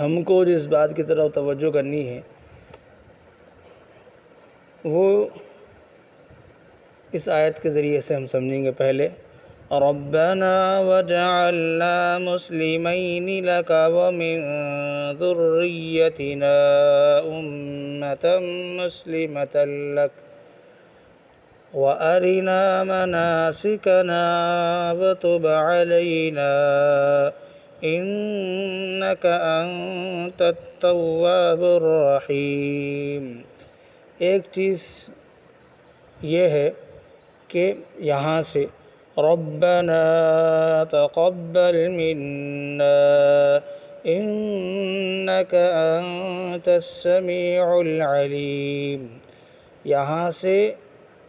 ہم کو جس بات کی طرف توجہ کرنی ہے وہ اس آیت کے ذریعے سے ہم سمجھیں گے۔ پہلے ربنا وجعلنا مسلمین لک ومن ذریتنا امة مسلمة لک وارنا مناسکنا وتب علینا انک انت التواب الرحیم۔ ایک چیز یہ ہے کہ یہاں سے ربنا تقبل منا انک انت السمیع العلیم، یہاں سے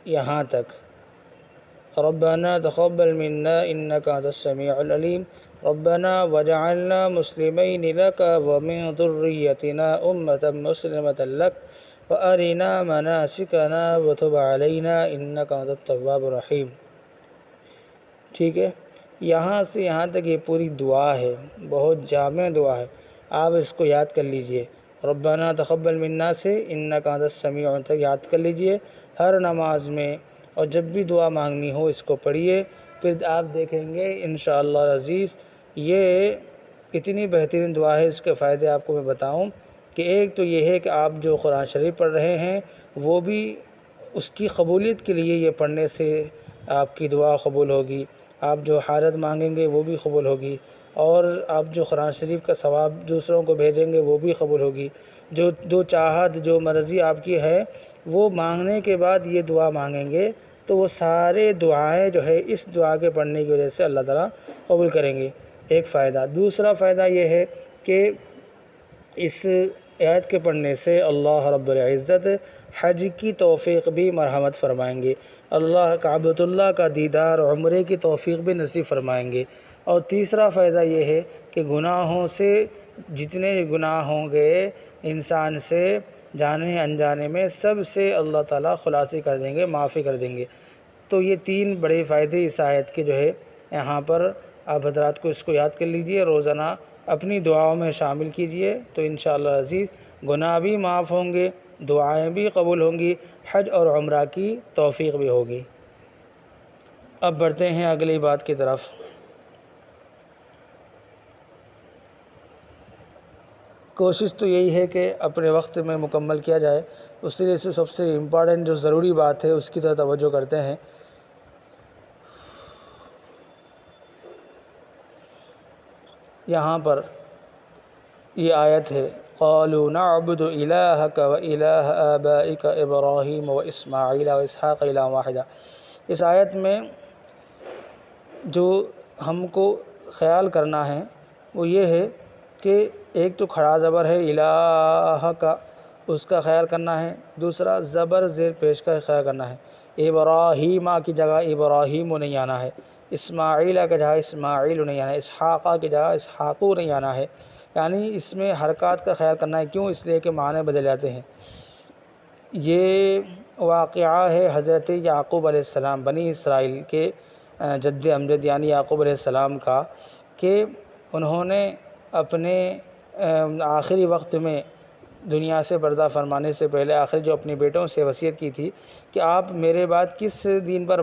یہاں تک ربنا تقبل منا انک انت السمیع العلیم، ربنا وجعلنا مسلمین لک ومن ذریتنا امة مسلمة لک وارنا مناسکنا وتب علینا انک انت التواب الرحیم۔ ٹھیک ہے، یہاں سے یہاں تک یہ پوری دعا ہے، بہت جامع دعا ہے، آپ اس کو یاد کر لیجئے۔ ربنا تقبل منا سے انک انت السمیع تک یاد کر لیجئے ہر نماز میں، اور جب بھی دعا مانگنی ہو اس کو پڑھیے، پھر آپ دیکھیں گے انشاءاللہ العزیز یہ اتنی بہترین دعا ہے۔ اس کے فائدے آپ کو میں بتاؤں کہ ایک تو یہ ہے کہ آپ جو قرآن شریف پڑھ رہے ہیں وہ بھی اس کی قبولیت کے لیے یہ پڑھنے سے آپ کی دعا قبول ہوگی، آپ جو حاجت مانگیں گے وہ بھی قبول ہوگی، اور آپ جو قرآن شریف کا ثواب دوسروں کو بھیجیں گے وہ بھی قبول ہوگی۔ جو چاہت جو مرضی آپ کی ہے وہ مانگنے کے بعد یہ دعا مانگیں گے تو وہ سارے دعائیں جو ہے اس دعا کے پڑھنے کی وجہ سے اللہ تعالیٰ قبول کریں گے۔ ایک فائدہ۔ دوسرا فائدہ یہ ہے کہ اس آیت کے پڑھنے سے اللہ رب العزت حج کی توفیق بھی مرحمت فرمائیں گے، اللہ کعبۃ اللہ کا دیدار عمرے کی توفیق بھی نصیب فرمائیں گے۔ اور تیسرا فائدہ یہ ہے کہ گناہوں سے جتنے گناہ ہوں گے انسان سے جانے انجانے میں سب سے اللہ تعالیٰ خلاصی کر دیں گے، معافی کر دیں گے۔ تو یہ تین بڑے فائدے اس آیت کے جو ہے یہاں پر آپ حضرات کو اس کو یاد کر لیجئے، روزانہ اپنی دعاؤں میں شامل کیجئے تو انشاءاللہ عزیز گناہ بھی معاف ہوں گے، دعائیں بھی قبول ہوں گی، حج اور عمرہ کی توفیق بھی ہوگی۔ اب بڑھتے ہیں اگلی بات کی طرف۔ کوشش تو یہی ہے کہ اپنے وقت میں مکمل کیا جائے، اس لیے سب سے امپارٹنٹ جو ضروری بات ہے اس کی طرف توجہ کرتے ہیں۔ یہاں پر یہ آیت ہے قالوا نعبد الہک و الہ آبائک ابراہیم و اسماعیل و اسحاق الہ واحدہ۔ اس آیت میں جو ہم کو خیال کرنا ہے وہ یہ ہے کہ ایک تو کھڑا زبر ہے الہ کا، اس کا خیال کرنا ہے، دوسرا زبر زیر پیش کا خیال کرنا ہے، ابراہیمہ کی جگہ ابراہیم نہیں آنا ہے، اسماعیل کی جگہ اسماعیل نہیں آنا ہے، اسحاق کی جگہ اسحاق نہیں آنا ہے، یعنی اس میں حرکات کا خیال کرنا ہے۔ کیوں؟ اس لیے کہ معنی بدل جاتے ہیں۔ یہ واقعہ ہے حضرت یعقوب علیہ السلام، بنی اسرائیل کے جد امجد یعنی یعقوب علیہ السلام کا، کہ انہوں نے اپنے آخری وقت میں دنیا سے پردہ فرمانے سے پہلے آخر جو اپنے بیٹوں سے وصیت کی تھی کہ آپ میرے بعد کس دین پر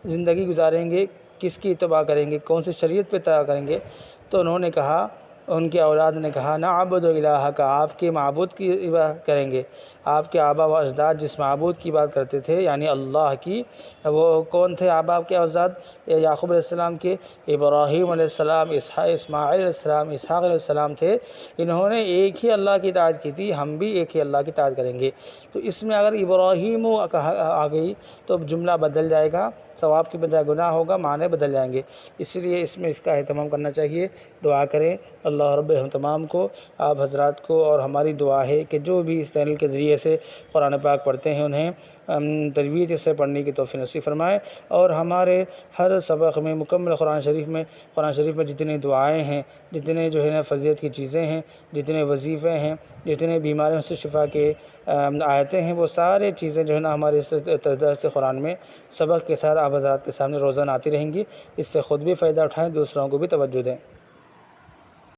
زندگی گزاریں گے، کس کی اتباع کریں گے، کون سی شریعت پہ اتباع کریں گے، تو انہوں نے کہا، ان کے اولاد نے کہا نعبد الہک، آپ کے معبود کی عبادت کریں گے۔ آپ کے آبا و اجداد جس معبود کی بات کرتے تھے یعنی اللہ کی، وہ کون تھے آبا کے اجداد یعقوب علیہ السلام کے؟ ابراہیم علیہ السلام، اسماعیل علیہ السلام، اسحاق علیہ السلام تھے۔ انہوں نے ایک ہی اللہ کی اطاعت کی تھی، ہم بھی ایک ہی اللہ کی اطاعت کریں گے۔ تو اس میں اگر ابراہیم آ گئی تو جملہ بدل جائے گا، ثواب کی بجائے گناہ ہوگا، معنی بدل جائیں گے، اس لیے اس میں اس کا اہتمام کرنا چاہیے۔ دعا کریں اللہ رب ہم تمام کو، آپ حضرات کو، اور ہماری دعا ہے کہ جو بھی اس چینل کے ذریعے سے قرآن پاک پڑھتے ہیں انہیں تجوید سے پڑھنے کی توفیق نصیب فرمائے، اور ہمارے ہر سبق میں مکمل قرآن شریف میں جتنے دعائیں ہیں، جتنے جو ہے نا فضیلت کی چیزیں ہیں، جتنے وظیفے ہیں، جتنے بیماریوں سے شفا کے آیتیں ہیں، وہ سارے چیزیں جو ہے نا ہمارے اس درس قرآن میں سبق کے ساتھ آپ حضرات کے سامنے روزانہ آتی رہیں گی۔ اس سے خود بھی فائدہ اٹھائیں، دوسروں کو بھی توجہ دیں۔